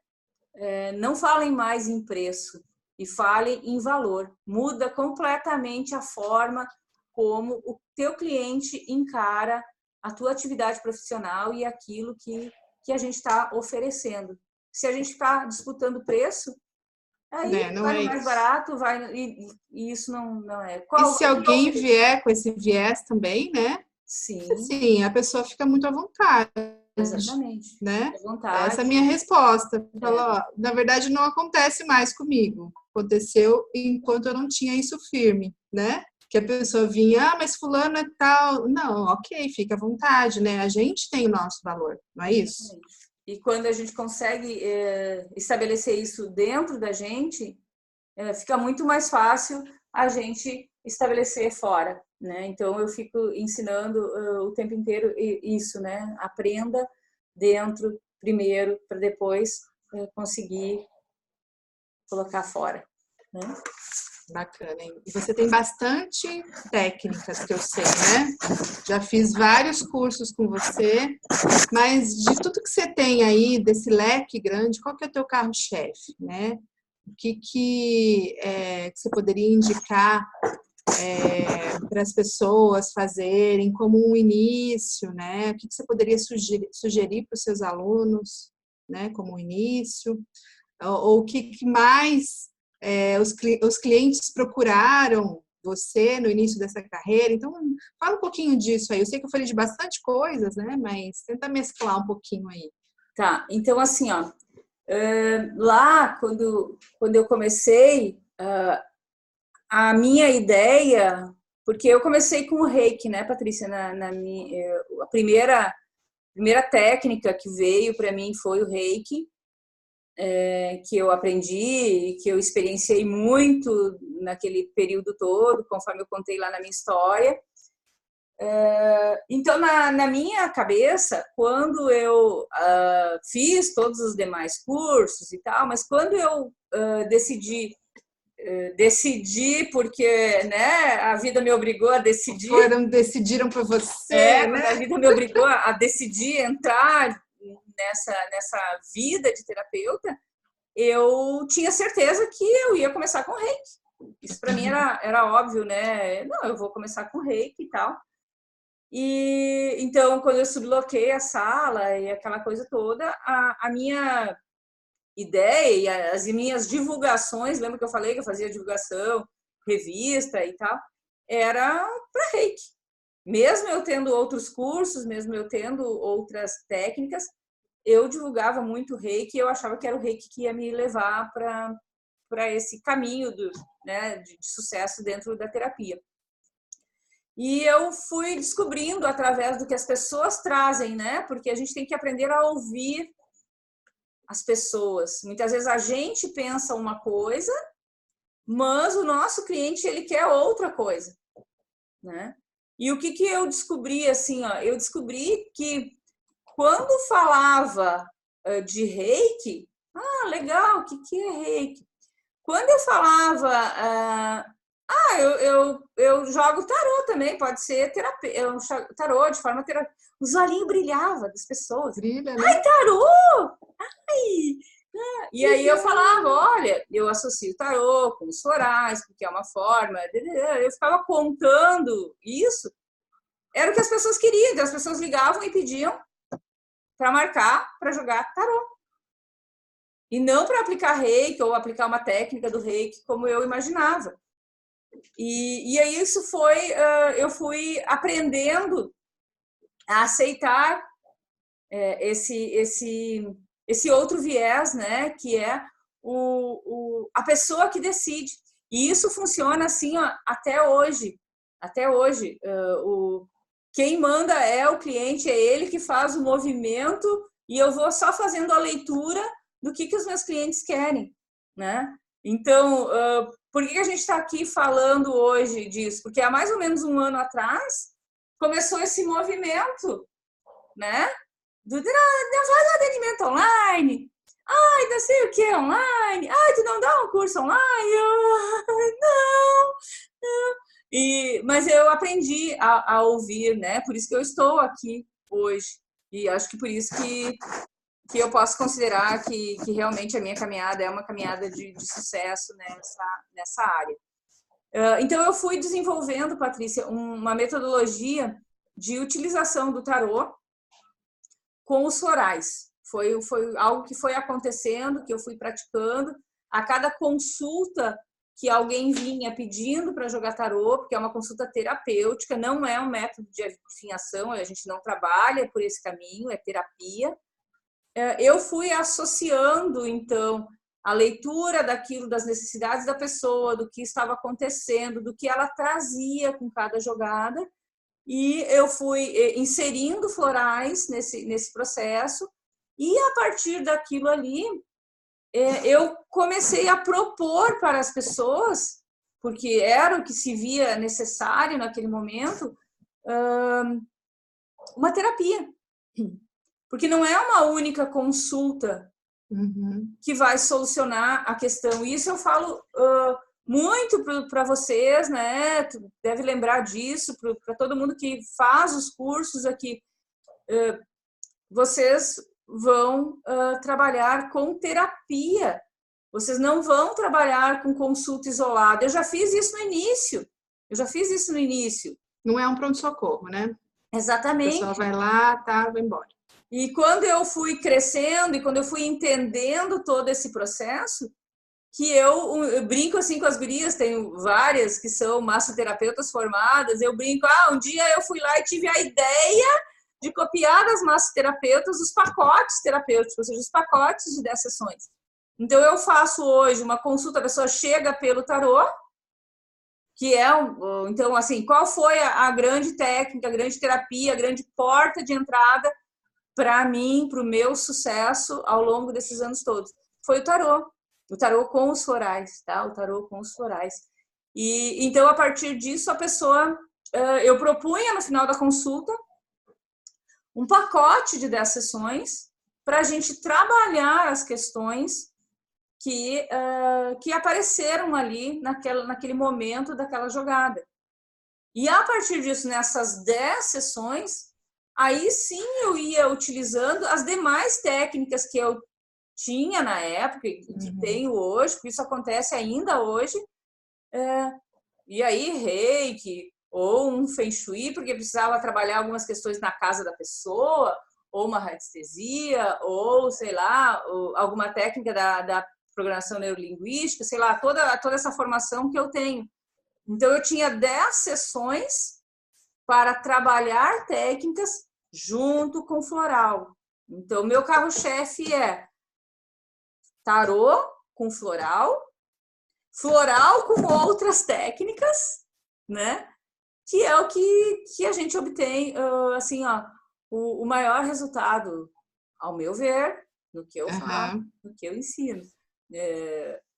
não falem mais em preço e falem em valor. Muda completamente a forma como o teu cliente encara a tua atividade profissional e aquilo que a gente está oferecendo. Se a gente está disputando preço, aí não vai é mais isso. barato, e isso não é. E se alguém vier com esse viés também, né? Sim, a pessoa fica muito à vontade. Exatamente. Né? À vontade. Essa é a minha resposta. Fala, na verdade, não acontece mais comigo. Aconteceu enquanto eu não tinha isso firme, né? Que a pessoa vinha, mas fulano é tal. Não, ok, fica à vontade, né? A gente tem o nosso valor, não é isso? Exatamente. E quando a gente consegue estabelecer isso dentro da gente, fica muito mais fácil a gente estabelecer fora, né? Então eu fico ensinando o tempo inteiro isso, né? Aprenda dentro primeiro para depois conseguir colocar fora, né? Bacana, hein? E você tem bastante técnicas que eu sei, né? Já fiz vários cursos com você, mas de tudo que você tem aí, desse leque grande, qual que é o teu carro-chefe, né? O que você poderia indicar para as pessoas fazerem como um início, né? O que você poderia sugerir para os seus alunos, né? Como um início? Ou o que mais os clientes procuraram você no início dessa carreira? Então, fala um pouquinho disso aí. Eu sei que eu falei de bastante coisas, né? Mas tenta mesclar um pouquinho aí. Tá, então assim, ó, lá quando eu comecei, a minha ideia, porque eu comecei com o Reiki, né, Patrícia? A primeira técnica que veio para mim foi o Reiki, que eu aprendi e que eu experienciei muito naquele período todo, conforme eu contei lá na minha história. Então, na minha cabeça, quando eu fiz todos os demais cursos e tal, mas quando eu decidi porque, né, a vida me obrigou a decidir. Decidiram por você, né? A vida me obrigou a decidir entrar nessa vida de terapeuta, eu tinha certeza que eu ia começar com Reiki. Isso para mim era óbvio, né? Não, eu vou começar com Reiki e tal. E então, quando eu subloquei a sala e aquela coisa toda, a minha ideia e as minhas divulgações, lembra que eu falei que eu fazia divulgação, revista e tal, era para Reiki. Mesmo eu tendo outros cursos, mesmo eu tendo outras técnicas, eu divulgava muito Reiki e eu achava que era o Reiki que ia me levar para esse caminho né, de sucesso dentro da terapia. E eu fui descobrindo através do que as pessoas trazem, né? Porque a gente tem que aprender a ouvir as pessoas. Muitas vezes a gente pensa uma coisa, mas o nosso cliente ele quer outra coisa, né? E o que eu descobri assim, ó, eu descobri que quando falava de Reiki, legal, o que é Reiki? Quando eu falava, eu jogo tarô também, pode ser tarô de forma terapêutica. Os olhinhos brilhavam das pessoas. Brilha, né? Ai, tarô! Ai! E aí eu falava, olha, eu associo tarô com os florais, porque é uma forma. Eu ficava contando isso. Era o que as pessoas queriam. Então as pessoas ligavam e pediam para marcar, para jogar tarô. E não para aplicar Reiki ou aplicar uma técnica do Reiki como eu imaginava. E aí isso eu fui aprendendo a aceitar esse outro viés, né, que é a pessoa que decide. E isso funciona assim, ó, até hoje. Até hoje, quem manda é o cliente, é ele que faz o movimento e eu vou só fazendo a leitura do que os meus clientes querem, né? Então, por que a gente está aqui falando hoje disso? Porque há mais ou menos um ano atrás começou esse movimento, né? Não faz atendimento online. Ai, não sei o que online. Ai, tu não dá um curso online? Não. Mas eu aprendi a ouvir, né? Por isso que eu estou aqui hoje. E acho que por isso que eu posso considerar que realmente a minha caminhada é uma caminhada de sucesso nessa área. Então, eu fui desenvolvendo, Patrícia, uma metodologia de utilização do tarô com os florais. Foi algo que foi acontecendo, que eu fui praticando. A cada consulta que alguém vinha pedindo para jogar tarô, porque é uma consulta terapêutica, não é um método de adivinhação, a gente não trabalha por esse caminho, é terapia. Eu fui associando, então, a leitura daquilo, das necessidades da pessoa, do que estava acontecendo, do que ela trazia com cada jogada, e eu fui inserindo florais nesse processo, e a partir daquilo ali, eu comecei a propor para as pessoas, porque era o que se via necessário naquele momento, uma terapia. Porque não é uma única consulta que vai solucionar a questão. Isso eu falo muito para vocês, né? Tu deve lembrar disso, para todo mundo que faz os cursos aqui. Vocês vão trabalhar com terapia. Vocês não vão trabalhar com consulta isolada. Eu já fiz isso no início. Não é um pronto-socorro, né? Exatamente. A pessoa vai lá, tá, vai embora. E quando eu fui crescendo e quando eu fui entendendo todo esse processo, que eu brinco assim com as gurias, tenho várias que são massoterapeutas formadas, eu brinco, um dia eu fui lá e tive a ideia de copiar das massoterapeutas os pacotes terapêuticos, ou seja, os pacotes de 10 sessões. Então, eu faço hoje uma consulta, a pessoa chega pelo tarô, que é, então, assim, qual foi a grande técnica, a grande terapia, a grande porta de entrada para mim, para o meu sucesso ao longo desses anos todos? Foi o tarô com os florais, tá? O tarô com os florais. E, então, a partir disso, a pessoa, eu propunha no final da consulta um pacote de 10 sessões para a gente trabalhar as questões que apareceram ali naquele momento daquela jogada. E a partir disso, nessas 10 sessões, aí sim eu ia utilizando as demais técnicas que eu tinha na época e que tenho hoje, porque isso acontece ainda hoje. E aí, reiki ou um feng shui, porque precisava trabalhar algumas questões na casa da pessoa, ou uma radiestesia, ou, sei lá, alguma técnica da programação neurolinguística, sei lá, toda essa formação que eu tenho. Então, eu tinha 10 sessões para trabalhar técnicas junto com floral. Então, meu carro-chefe é tarô com floral com outras técnicas, né? Que é o que a gente obtém, assim, o maior resultado, ao meu ver, no que eu falo, no que eu ensino.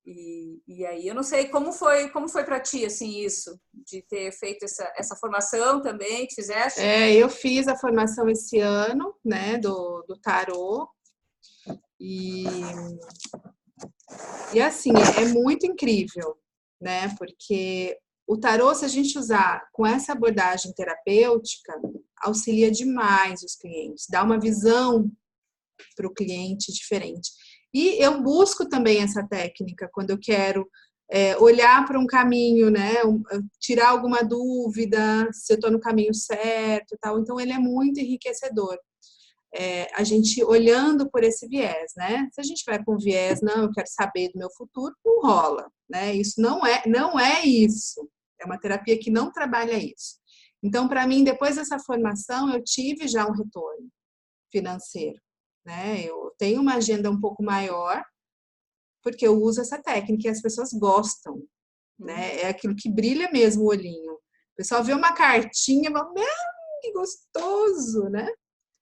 E aí eu não sei como foi para ti, assim, isso de ter feito essa formação também que fizeste. Eu fiz a formação esse ano, né, do tarô, e assim, é muito incrível, né, porque o tarô, se a gente usar com essa abordagem terapêutica, auxilia demais os clientes, dá uma visão para o cliente diferente. E eu busco também essa técnica quando eu quero olhar para um caminho, né? Tirar alguma dúvida, se eu estou no caminho certo e tal. Então, ele é muito enriquecedor. A gente olhando por esse viés, né? Se a gente vai com viés, não, eu quero saber do meu futuro, não rola, né? Isso não é isso. É uma terapia que não trabalha isso. Então, para mim, depois dessa formação, eu tive já um retorno financeiro, né? Eu tenho uma agenda um pouco maior, porque eu uso essa técnica e as pessoas gostam, né? É aquilo que brilha mesmo o olhinho. O pessoal vê uma cartinha e fala, que gostoso, né?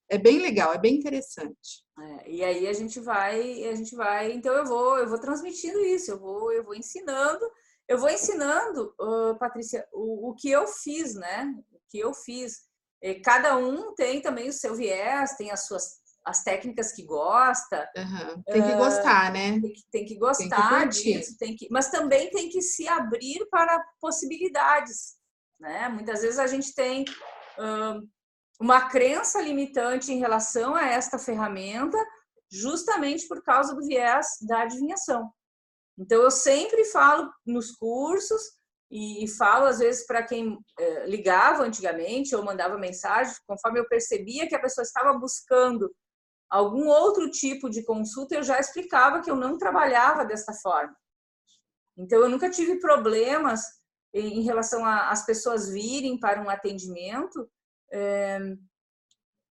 É bem legal, é bem interessante. E aí a gente vai, então eu vou transmitindo isso, eu vou ensinando, Patrícia, o que eu fiz, né? O que eu fiz. Cada um tem também o seu viés, tem as técnicas que gosta. Tem que gostar, né? Tem que gostar disso, mas também tem que se abrir para possibilidades, né? Muitas vezes a gente tem uma crença limitante em relação a esta ferramenta, justamente por causa do viés da adivinhação. Então, eu sempre falo nos cursos e falo, às vezes, para quem ligava antigamente ou mandava mensagem, conforme eu percebia que a pessoa estava buscando algum outro tipo de consulta, eu já explicava que eu não trabalhava dessa forma. Então, eu nunca tive problemas em relação às pessoas virem para um atendimento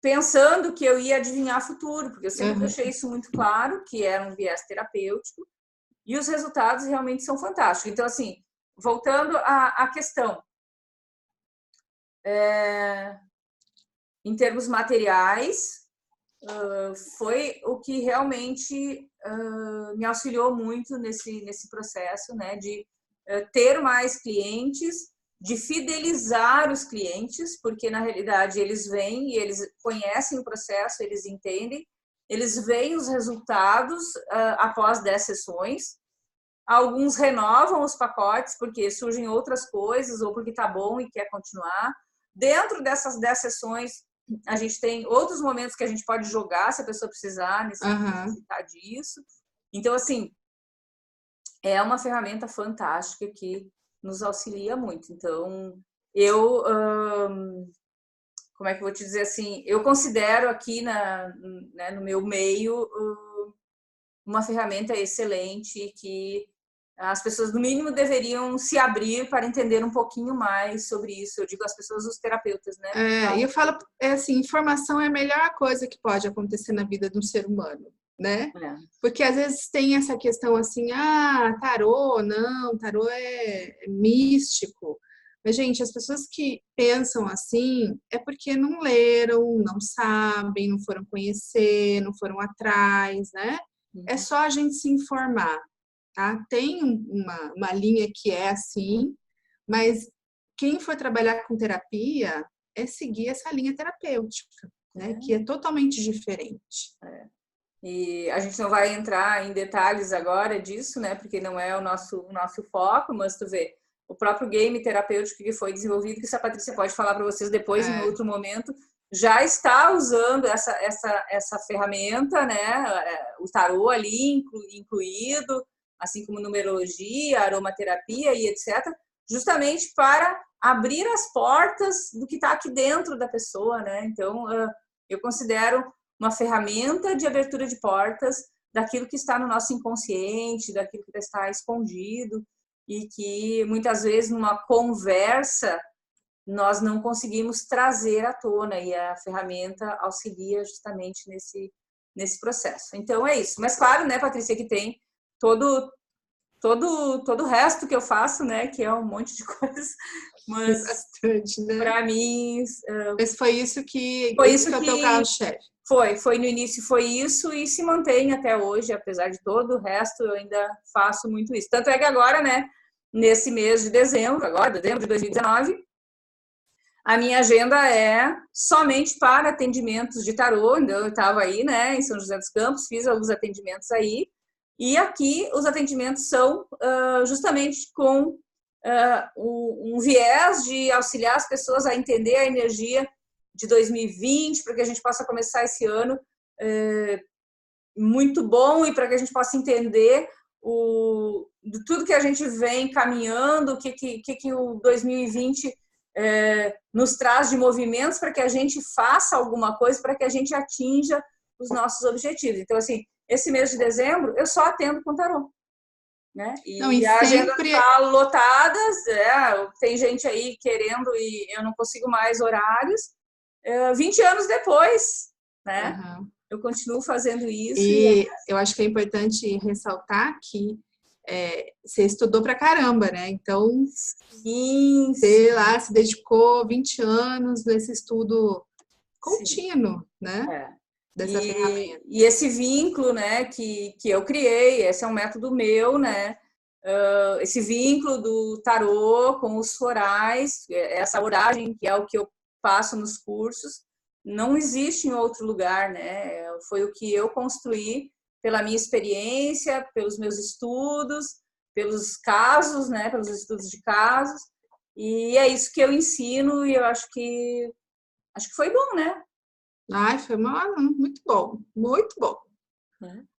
pensando que eu ia adivinhar futuro, porque eu sempre deixei isso muito claro, que era um viés terapêutico, e os resultados realmente são fantásticos. Então, assim, voltando à questão, em termos materiais, foi o que realmente me auxiliou muito nesse processo, né, de ter mais clientes, de fidelizar os clientes, porque na realidade eles vêm e eles conhecem o processo, eles entendem, eles veem os resultados após 10 sessões. Alguns renovam os pacotes porque surgem outras coisas ou porque tá bom e quer continuar. Dentro dessas 10 sessões, a gente tem outros momentos que a gente pode jogar se a pessoa precisar, necessitar disso. Então, assim, é uma ferramenta fantástica que nos auxilia muito. Então, eu, como é que eu vou te dizer assim, eu considero aqui né, no meu meio uma ferramenta excelente que as pessoas, no mínimo, deveriam se abrir para entender um pouquinho mais sobre isso. Eu digo as pessoas, os terapeutas, né? E eu falo, assim, informação é a melhor coisa que pode acontecer na vida de um ser humano, né? Porque às vezes tem essa questão assim, tarô, não, tarô é místico. Mas, gente, as pessoas que pensam assim é porque não leram, não sabem, não foram conhecer, não foram atrás, né? É só a gente se informar, tá? Tem uma linha que é assim, mas quem for trabalhar com terapia é seguir essa linha terapêutica, né? Que é totalmente diferente. E a gente não vai entrar em detalhes agora disso, né? Porque não é o nosso foco, mas tu vê, o próprio game terapêutico que foi desenvolvido, que a Patrícia pode falar para vocês depois, em outro momento, já está usando essa ferramenta, né? O tarô ali incluído, assim como numerologia, aromaterapia e etc., justamente para abrir as portas do que está aqui dentro da pessoa, né? Então, eu considero uma ferramenta de abertura de portas daquilo que está no nosso inconsciente, daquilo que está escondido e que muitas vezes numa conversa nós não conseguimos trazer à tona e a ferramenta auxilia justamente nesse processo. Então é isso. Mas claro, né, Patrícia, que tem todo o resto que eu faço, né, que é um monte de coisas, mas bastante, né? Para mim, mas foi isso que é o teu carro-chefe. Foi no início, foi isso e se mantém até hoje, apesar de todo o resto, eu ainda faço muito isso. Tanto é que agora, né, nesse mês de dezembro, dezembro de 2019, a minha agenda é somente para atendimentos de tarô. Então, eu estava aí, né, em São José dos Campos, fiz alguns atendimentos aí. E aqui os atendimentos são justamente com um viés de auxiliar as pessoas a entender a energia de 2020, para que a gente possa começar esse ano muito bom e para que a gente possa entender de tudo que a gente vem caminhando, o que o 2020 nos traz de movimentos para que a gente faça alguma coisa, para que a gente atinja os nossos objetivos. Então, assim, esse mês de dezembro eu só atendo com tarô. Né? E a agenda está lotada, tem gente aí querendo e eu não consigo mais horários. 20 anos depois, né? Eu continuo fazendo isso. E eu acho que é importante ressaltar que você estudou pra caramba, né? Então, você lá se dedicou 20 anos nesse estudo contínuo, né? Dessa ferramenta. E esse vínculo, né, que eu criei, esse é um método meu, né? Esse vínculo do tarô com os florais, essa oragem que é o que eu passo nos cursos, não existe em outro lugar, né? Foi o que eu construí pela minha experiência, pelos meus estudos, pelos casos, né? Pelos estudos de casos. E é isso que eu ensino e eu acho que foi bom, né? Ai, foi muito bom, muito bom.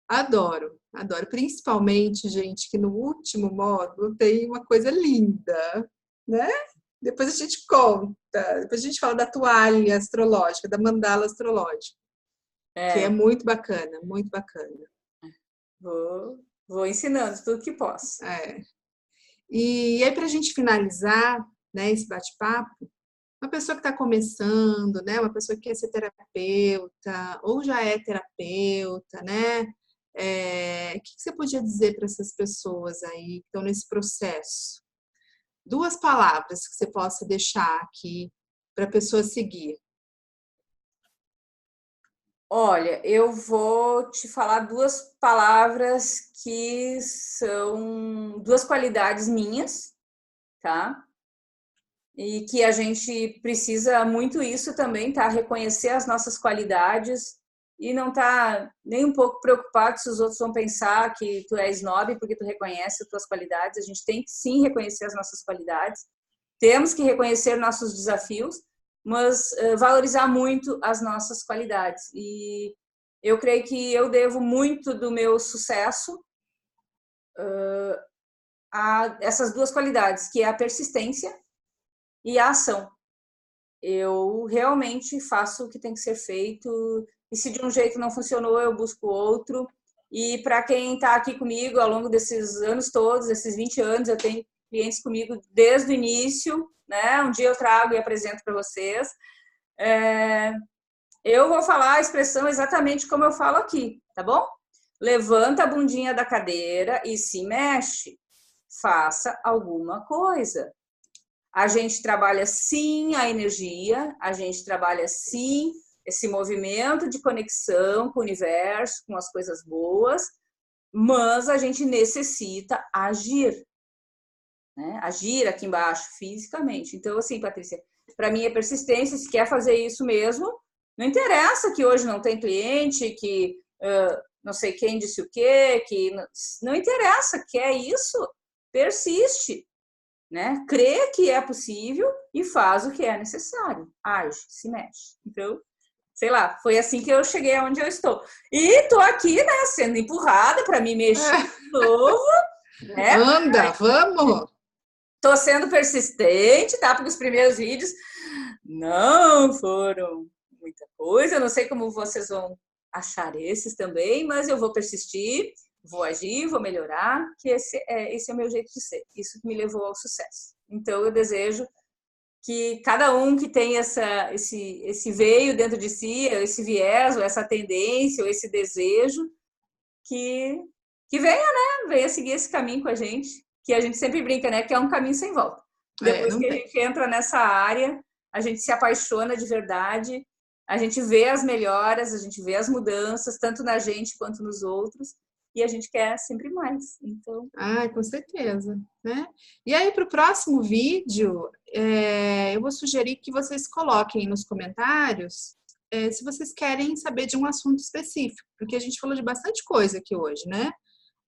Adoro, adoro. Principalmente, gente, que no último módulo tem uma coisa linda, né? Depois a gente conta, depois a gente fala da toalha astrológica, da mandala astrológica, que é muito bacana, muito bacana. Vou ensinando tudo que posso. E aí, para a gente finalizar, né, esse bate-papo, uma pessoa que está começando, né, uma pessoa que quer ser terapeuta, ou já é terapeuta, né? O que você podia dizer para essas pessoas aí que estão nesse processo? 2 palavras que você possa deixar aqui para a pessoa seguir. Olha, eu vou te falar 2 palavras que são 2 qualidades minhas, tá? E que a gente precisa muito isso também, tá? Reconhecer as nossas qualidades e não tá nem um pouco preocupado se os outros vão pensar que tu é snob porque tu reconhece as tuas qualidades. A gente tem que sim reconhecer as nossas qualidades, temos que reconhecer nossos desafios, mas valorizar muito as nossas qualidades. E eu creio que eu devo muito do meu sucesso a essas duas qualidades, que é a persistência e a ação. Eu realmente faço o que tem que ser feito, e se de um jeito não funcionou, eu busco outro. E para quem está aqui comigo ao longo desses anos todos, esses 20 anos, eu tenho clientes comigo desde o início, né? Um dia eu trago e apresento para vocês. Eu vou falar a expressão exatamente como eu falo aqui, tá bom? Levanta a bundinha da cadeira e se mexe. Faça alguma coisa. A gente trabalha sim a energia, a gente trabalha sim esse movimento de conexão com o universo, com as coisas boas, mas a gente necessita agir, né? Agir aqui embaixo, fisicamente. Então, assim, Patrícia, para mim é persistência, se quer fazer isso mesmo, não interessa que hoje não tem cliente, que não sei quem disse o quê, que não interessa, quer isso, persiste. Né? Crê que é possível e faz o que é necessário. Age, se mexe. Então, sei lá, foi assim que eu cheguei aonde eu estou. E tô aqui, né, sendo empurrada para me mexer de novo. Né? Anda, vamos! Tô sendo persistente, tá? Porque os primeiros vídeos não foram muita coisa. Eu não sei como vocês vão achar esses também, mas eu vou persistir. Vou agir, vou melhorar, que esse é o meu jeito de ser. Isso que me levou ao sucesso. Então, eu desejo que cada um que tem esse veio dentro de si, esse viés, ou essa tendência, ou esse desejo, que venha, né? Venha seguir esse caminho com a gente, que a gente sempre brinca, né? Que é um caminho sem volta. Depois que a gente entra nessa área, a gente se apaixona de verdade, a gente vê as melhoras, a gente vê as mudanças, tanto na gente quanto nos outros, e a gente quer sempre mais. Então, com certeza, né? E aí, para o próximo vídeo, eu vou sugerir que vocês coloquem nos comentários se vocês querem saber de um assunto específico, porque a gente falou de bastante coisa aqui hoje, né?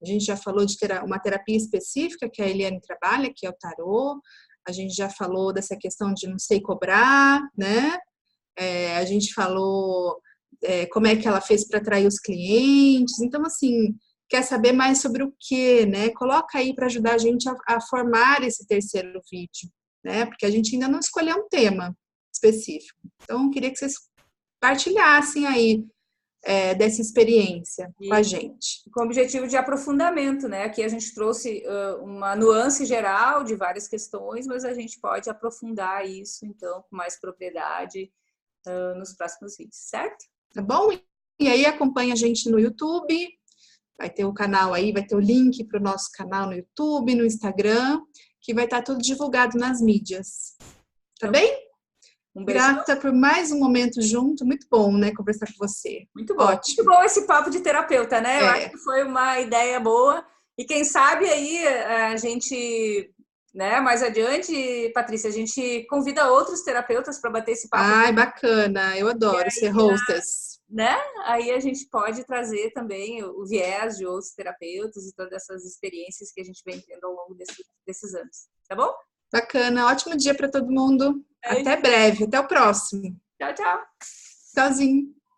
A gente já falou de uma terapia específica que a Eliane trabalha, que é o tarô. A gente já falou dessa questão de não sei cobrar, né? A gente falou como é que ela fez para atrair os clientes. Então, assim, quer saber mais sobre o quê, né? Coloca aí para ajudar a gente a formar esse terceiro vídeo, né? Porque a gente ainda não escolheu um tema específico. Então, eu queria que vocês partilhassem aí dessa experiência com a gente. Com o objetivo de aprofundamento, né? Aqui a gente trouxe uma nuance geral de várias questões, mas a gente pode aprofundar isso, então, com mais propriedade nos próximos vídeos, certo? Tá bom? E aí acompanha a gente no YouTube, vai ter o canal aí, vai ter o link para o nosso canal no YouTube, no Instagram, que vai estar tudo divulgado nas mídias. Tá bem? Um beijo. Grata por mais um momento junto, muito bom, né, conversar com você. Muito bom. Ótimo. Muito bom esse papo de terapeuta, né? Eu acho que foi uma ideia boa. E quem sabe aí a gente, né, mais adiante, Patrícia, a gente convida outros terapeutas para bater esse papo. Ai, bacana. Eu adoro ser hostess. Né? Aí a gente pode trazer também o viés de outros terapeutas e todas essas experiências que a gente vem tendo ao longo desses anos. Tá bom? Bacana. Ótimo dia para todo mundo. Até breve. Até o próximo. Tchau, tchau. Tchauzinho.